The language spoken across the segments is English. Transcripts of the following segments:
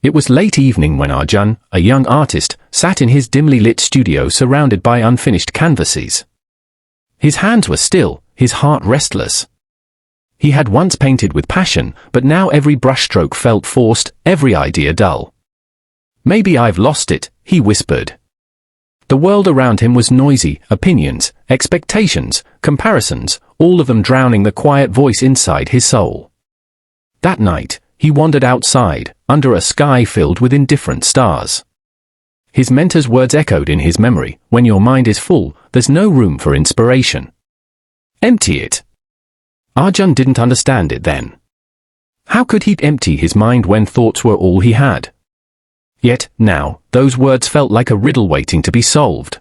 It was late evening when Arjun, a young artist, sat in his dimly lit studio surrounded by unfinished canvases. His hands were still, his heart restless. He had once painted with passion, but now every brushstroke felt forced, every idea dull. "Maybe I've lost it," he whispered. The world around him was noisy, opinions, expectations, comparisons, all of them drowning the quiet voice inside his soul. That night, he wandered outside, under a sky filled with indifferent stars. His mentor's words echoed in his memory: "When your mind is full, there's no room for inspiration. Empty it." Arjun didn't understand it then. How could he empty his mind when thoughts were all he had? Yet, now, those words felt like a riddle waiting to be solved.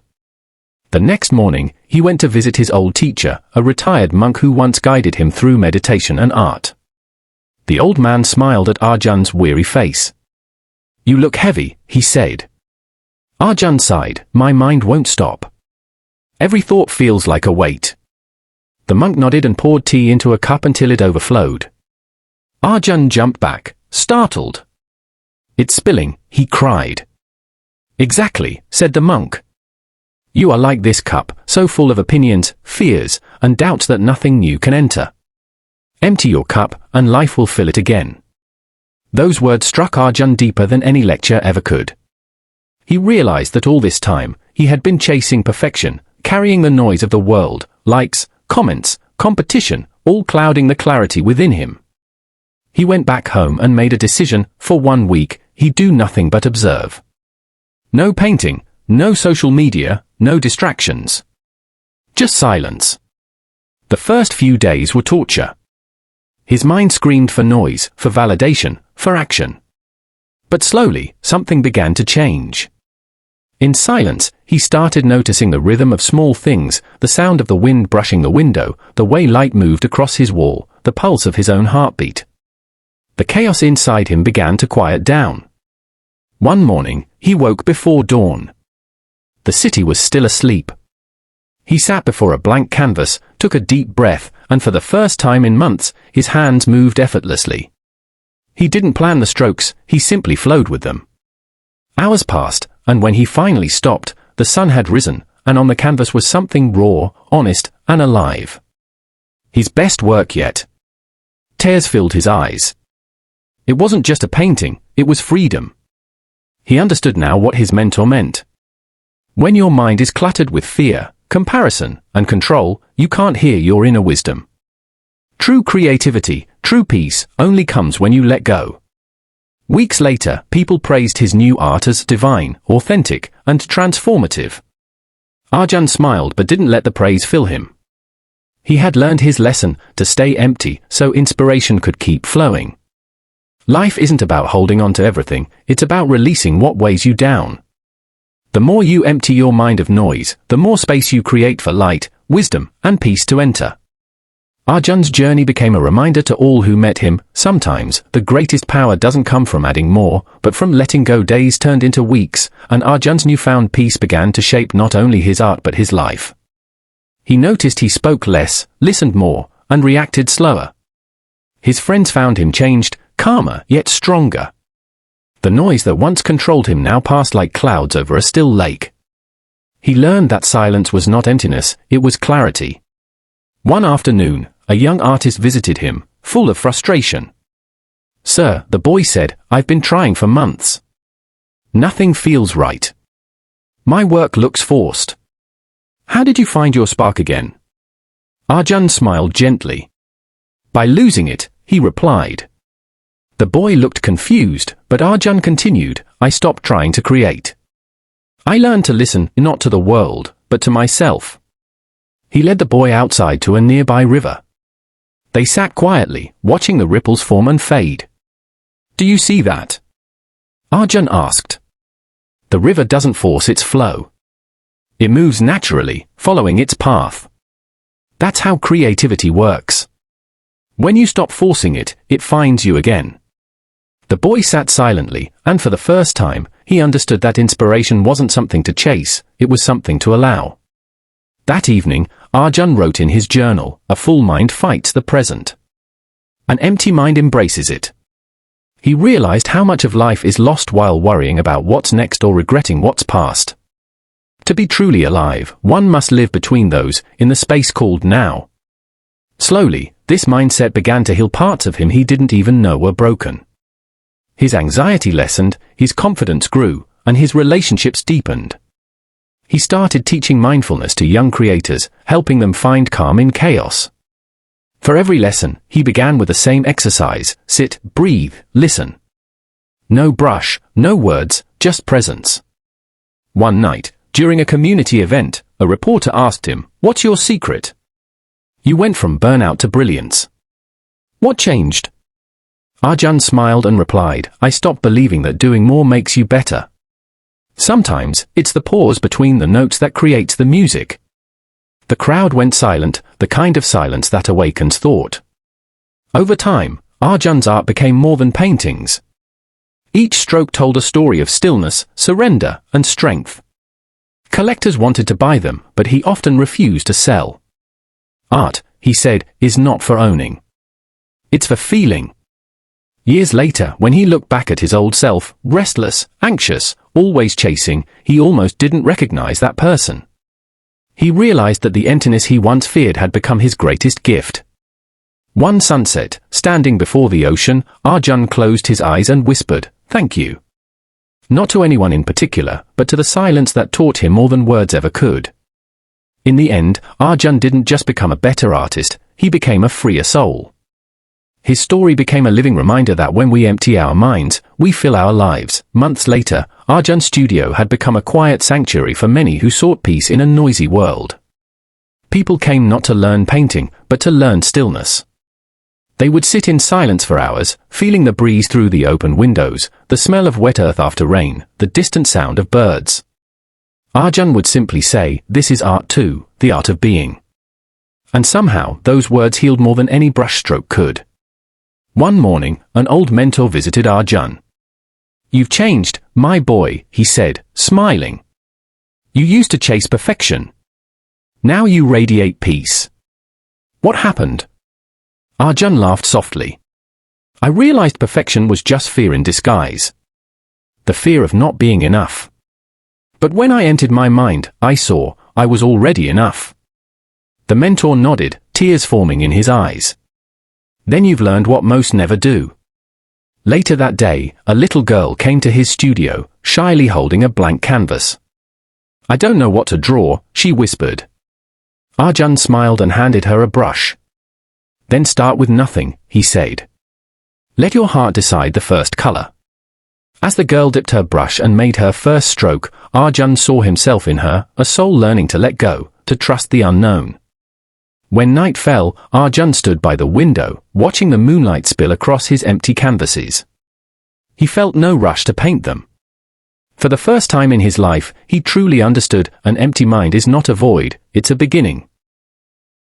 The next morning, he went to visit his old teacher, a retired monk who once guided him through meditation and art. The old man smiled at Arjun's weary face. "You look heavy," he said. Arjun sighed. "My mind won't stop. Every thought feels like a weight." The monk nodded and poured tea into a cup until it overflowed. Arjun jumped back, startled. "It's spilling," he cried. "Exactly," said the monk. "You are like this cup, so full of opinions, fears, and doubts that nothing new can enter. Empty your cup, and life will fill it again." Those words struck Arjun deeper than any lecture ever could. He realized that all this time, he had been chasing perfection, carrying the noise of the world, likes, comments, competition, all clouding the clarity within him. He went back home and made a decision. For 1 week, he'd do nothing but observe. No painting, no social media, no distractions. Just silence. The first few days were torture. His mind screamed for noise, for validation, for action. But slowly, something began to change. In silence, he started noticing the rhythm of small things, the sound of the wind brushing the window, the way light moved across his wall, the pulse of his own heartbeat. The chaos inside him began to quiet down. One morning, he woke before dawn. The city was still asleep. He sat before a blank canvas, took a deep breath, and for the first time in months, his hands moved effortlessly. He didn't plan the strokes, he simply flowed with them. Hours passed, and when he finally stopped, the sun had risen, and on the canvas was something raw, honest, and alive. His best work yet. Tears filled his eyes. It wasn't just a painting, it was freedom. He understood now what his mentor meant. When your mind is cluttered with fear, comparison, and control, you can't hear your inner wisdom. True creativity, true peace, only comes when you let go. Weeks later, people praised his new art as divine, authentic, and transformative. Arjun smiled but didn't let the praise fill him. He had learned his lesson, to stay empty so inspiration could keep flowing. Life isn't about holding on to everything, it's about releasing what weighs you down. The more you empty your mind of noise, the more space you create for light, wisdom, and peace to enter. Arjun's journey became a reminder to all who met him: sometimes, the greatest power doesn't come from adding more, but from letting go. Days turned into weeks, and Arjun's newfound peace began to shape not only his art but his life. He noticed he spoke less, listened more, and reacted slower. His friends found him changed, calmer yet stronger. The noise that once controlled him now passed like clouds over a still lake. He learned that silence was not emptiness, it was clarity. One afternoon, a young artist visited him, full of frustration. "Sir," the boy said, "I've been trying for months. Nothing feels right. My work looks forced. How did you find your spark again?" Arjun smiled gently. "By losing it," he replied. The boy looked confused, but Arjun continued, "I stopped trying to create. I learned to listen, not to the world, but to myself." He led the boy outside to a nearby river. They sat quietly, watching the ripples form and fade. "Do you see that?" Arjun asked. "The river doesn't force its flow. It moves naturally, following its path. That's how creativity works. When you stop forcing it, it finds you again." The boy sat silently, and for the first time, he understood that inspiration wasn't something to chase, it was something to allow. That evening, Arjun wrote in his journal, "A full mind fights the present. An empty mind embraces it." He realized how much of life is lost while worrying about what's next or regretting what's past. To be truly alive, one must live between those, in the space called now. Slowly, this mindset began to heal parts of him he didn't even know were broken. His anxiety lessened, his confidence grew, and his relationships deepened. He started teaching mindfulness to young creators, helping them find calm in chaos. For every lesson, he began with the same exercise: sit, breathe, listen. No brush, no words, just presence. One night, during a community event, a reporter asked him, "What's your secret? You went from burnout to brilliance. What changed?" Arjun smiled and replied, "I stopped believing that doing more makes you better. Sometimes, it's the pause between the notes that creates the music." The crowd went silent, the kind of silence that awakens thought. Over time, Arjun's art became more than paintings. Each stroke told a story of stillness, surrender, and strength. Collectors wanted to buy them, but he often refused to sell. Art, he said, is not for owning. It's for feeling. Years later, when he looked back at his old self, restless, anxious, always chasing, he almost didn't recognize that person. He realized that the emptiness he once feared had become his greatest gift. One sunset, standing before the ocean, Arjun closed his eyes and whispered, "Thank you." Not to anyone in particular, but to the silence that taught him more than words ever could. In the end, Arjun didn't just become a better artist, he became a freer soul. His story became a living reminder that when we empty our minds, we fill our lives. Months later, Arjun's studio had become a quiet sanctuary for many who sought peace in a noisy world. People came not to learn painting, but to learn stillness. They would sit in silence for hours, feeling the breeze through the open windows, the smell of wet earth after rain, the distant sound of birds. Arjun would simply say, "This is art too, the art of being." And somehow, those words healed more than any brushstroke could. One morning, an old mentor visited Arjun. "You've changed, my boy," he said, smiling. "You used to chase perfection. Now you radiate peace. What happened?" Arjun laughed softly. "I realized perfection was just fear in disguise. The fear of not being enough. But when I entered my mind, I saw I was already enough." The mentor nodded, tears forming in his eyes. "Then you've learned what most never do." Later that day, a little girl came to his studio, shyly holding a blank canvas. "I don't know what to draw," she whispered. Arjun smiled and handed her a brush. "Then start with nothing," he said. "Let your heart decide the first color." As the girl dipped her brush and made her first stroke, Arjun saw himself in her, a soul learning to let go, to trust the unknown. When night fell, Arjun stood by the window, watching the moonlight spill across his empty canvases. He felt no rush to paint them. For the first time in his life, he truly understood an empty mind is not a void, it's a beginning.